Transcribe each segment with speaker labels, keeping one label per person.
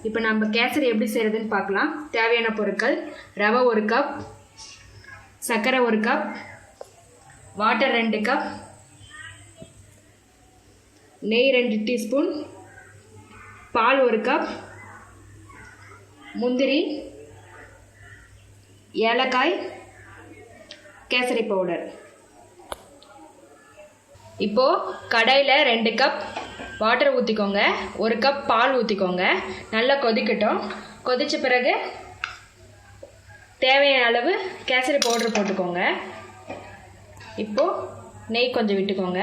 Speaker 1: இப்போ நம்ம கேசரி எப்படி செய்கிறதுன்னு பார்க்கலாம். தேவையான பொருட்கள்: ரவை 1 கப், சர்க்கரை 1 கப், வாட்டர் 2 கப், நெய் 2 டீஸ்பூன், பால் 1 கப், முந்திரி, ஏலக்காய், கேசரி பவுடர். இப்போது கடாயில் 2 கப் வாட்டர் ஊற்றிக்கோங்க, 1 கப் பால் ஊற்றிக்கோங்க. நல்லா கொதிக்கட்டும். கொதித்த பிறகு தேவையான அளவு கேசரி பவுடர் போட்டுக்கோங்க. இப்போது நெய் கொஞ்சம் விட்டுக்கோங்க.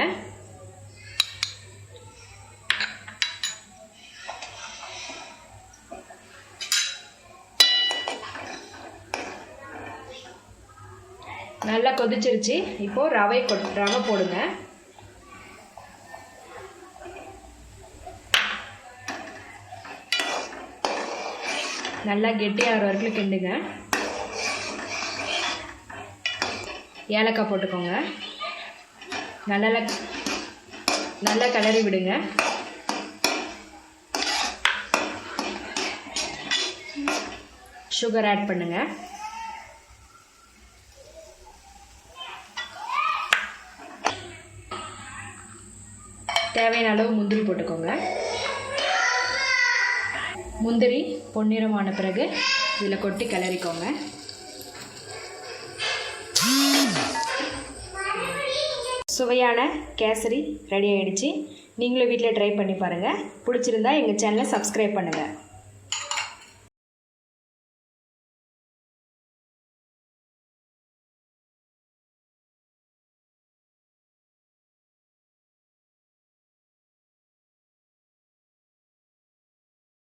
Speaker 1: நல்லா கொதிச்சிருச்சு. இப்போது ரவை போடுங்க. நல்லா கெட்டியாகிற வரைக்கும் கிண்டுங்க. ஏலக்காய் போட்டுக்கோங்க. நல்லா கிளறி விடுங்க. சுகர் ஆட் பண்ணுங்க. தேவையான அளவு முந்திரி போட்டுக்கோங்க. முந்திரி பொன்னிறமான பிறகு இதில் கொட்டி கிளறிக்கோங்க. சுவையான கேசரி ரெடி ஆகிடுச்சு. நீங்களும் வீட்டில் ட்ரை பண்ணி பாருங்கள். பிடிச்சிருந்தா எங்கள் சேனலை சப்ஸ்கிரைப் பண்ணுங்கள்.